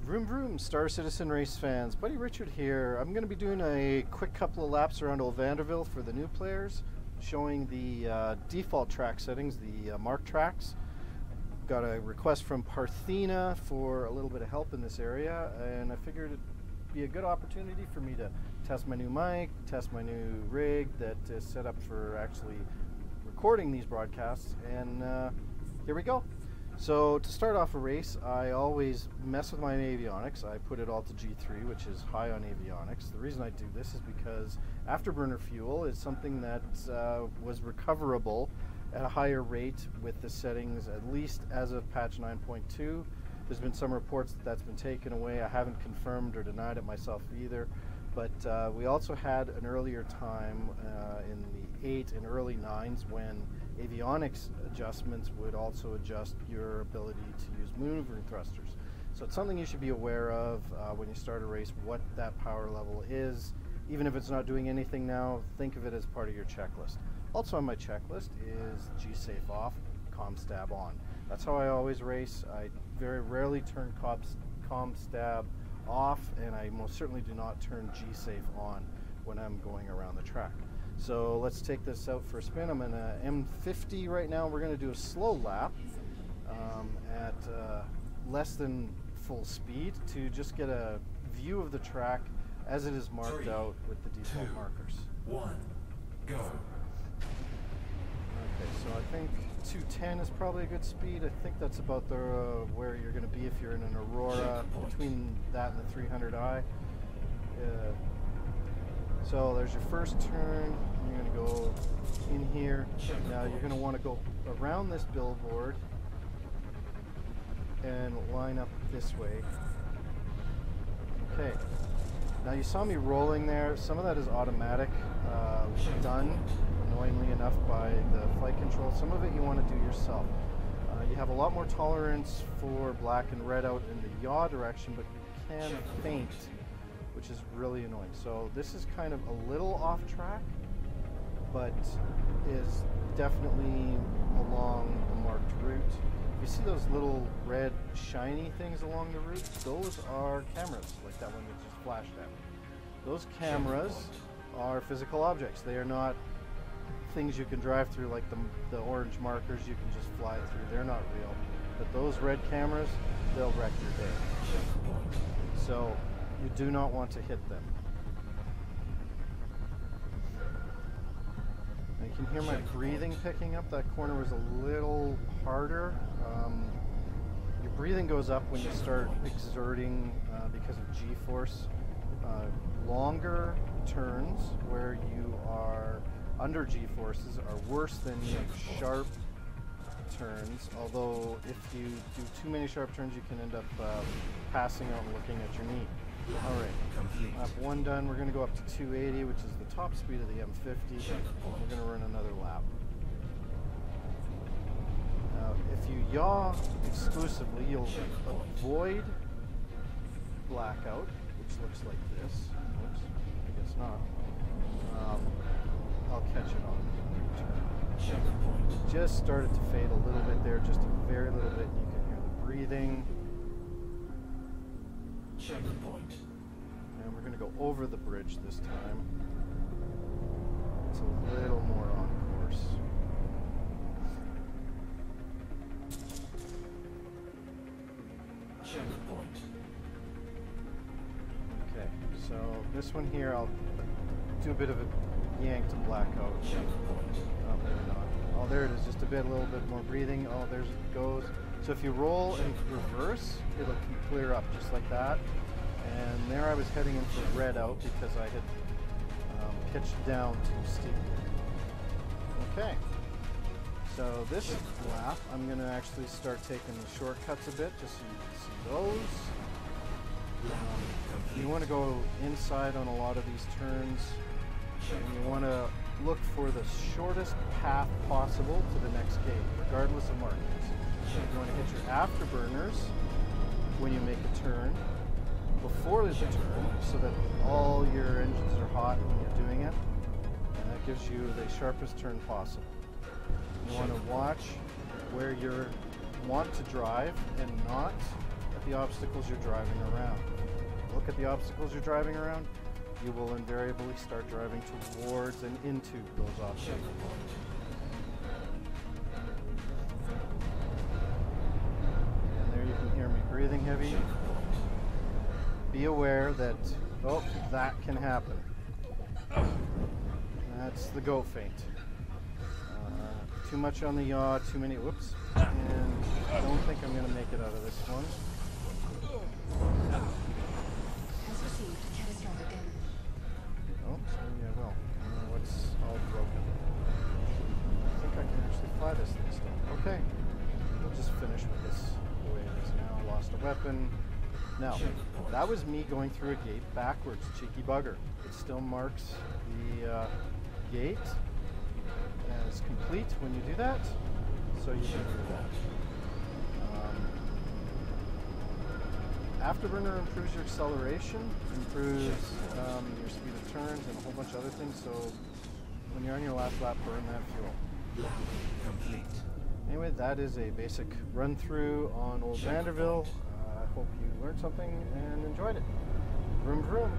Vroom Vroom, Star Citizen race fans. Buddy Richard here. I'm going to be doing a quick couple of laps around Old Vanderville for the new players, showing the default track settings, the mark tracks. Got a request from Parthena for a little bit of help in this area, and I figured it'd be a good opportunity for me to test my new mic, test my new rig that is set up for actually recording these broadcasts, and here we go. So to start off a race, I always mess with my avionics. I put it all to G3, which is high on avionics. The reason I do this is because afterburner fuel is something that was recoverable at a higher rate with the settings, at least as of patch 9.2. There's been some reports that that's been taken away. I haven't confirmed or denied it myself either. But we also had an earlier time in the 8 and early 9s when avionics adjustments would also adjust your ability to use maneuvering thrusters. So it's something you should be aware of when you start a race, what that power level is. Even if it's not doing anything now, think of it as part of your checklist. Also on my checklist is G-Safe off, comm stab on. That's how I always race. I very rarely turn comm stab off, and I most certainly do not turn G-Safe on when I'm going around the track. So let's take this out for a spin. I'm in a M50 right now. We're going to do a slow lap at less than full speed to just get a view of the track as it is marked out with the default markers. 1, go. Okay, so I think 210 is probably a good speed. I think that's about the where you're going to be if you're in an Aurora, between that and the 300i. So there's your first turn. You're going to go in here. Now you're going to want to go around this billboard and line up this way. Okay. Now you saw me rolling there. Some of that is automatic, done annoyingly enough by the flight control. Some of it you want to do yourself. You have a lot more tolerance for black and red out in the yaw direction, but you can faint, which is really annoying. So this is kind of a little off track, but is definitely along the marked route. You see those little red shiny things along the route? Those are cameras, like that one that just flashed at me. Those cameras are physical objects. They are not things you can drive through like the orange markers you can just fly through. They're not real. But those red cameras, they'll wreck your day. So you do not want to hit them. You can hear my breathing picking up. That corner was a little harder. Your breathing goes up when you start exerting because of G-force. Longer turns where you are under G-forces are worse than sharp turns, although if you do too many sharp turns you can end up passing out and looking at your knee. Alright, lap 1 done. We're going to go up to 280, which is the top speed of the M50. We're going to run another lap. Now, if you yaw exclusively, you'll avoid blackout, which looks like this. Oops, I guess not. I'll catch it on the turn. Just started to fade a little bit there, just a very little bit. You can hear the breathing. Checkpoint. And we're going to go over the bridge this time. It's a little more on course. Checkpoint. Okay, so this one here, I'll do a bit of a yank to blackout. Oh, maybe not. Oh, there it is, just a little bit more breathing. Oh, there it goes. So if you roll and reverse, it'll clear up just like that. And there I was heading in for red out because I had pitched down too steep. Okay. So this lap, I'm going to actually start taking the shortcuts a bit, just so you can see those. You want to go inside on a lot of these turns, and you want to look for the shortest path possible to the next gate, regardless of markings. You want to hit your afterburners when you make a turn, before the turn, so that all your engines are hot when you're doing it, and that gives you the sharpest turn possible. You want to watch where you want to drive and not the obstacles you're driving around. Look at the obstacles you're driving around, you will invariably start driving towards and into those obstacles. And there you can hear me breathing heavy. Be aware that, oh, that can happen. That's the goat feint. Too much on the yaw, too many, whoops. And I don't think I'm going to make it out of this one. Has received catastrophic damage. Oh, maybe I will. What's all broken? I think I can actually fly this thing still. Okay. We'll just finish with this the way it is now. Lost a weapon. Now, that was me going through a gate backwards. Cheeky bugger. It still marks the gate as complete when you do that, so you can do that. Afterburner improves your acceleration, improves your speed of turns, and a whole bunch of other things, so when you're on your last lap, burn that fuel. Complete. Anyway, that is a basic run-through on Old Vanderville. I hope you learned something and enjoyed it. Vroom vroom.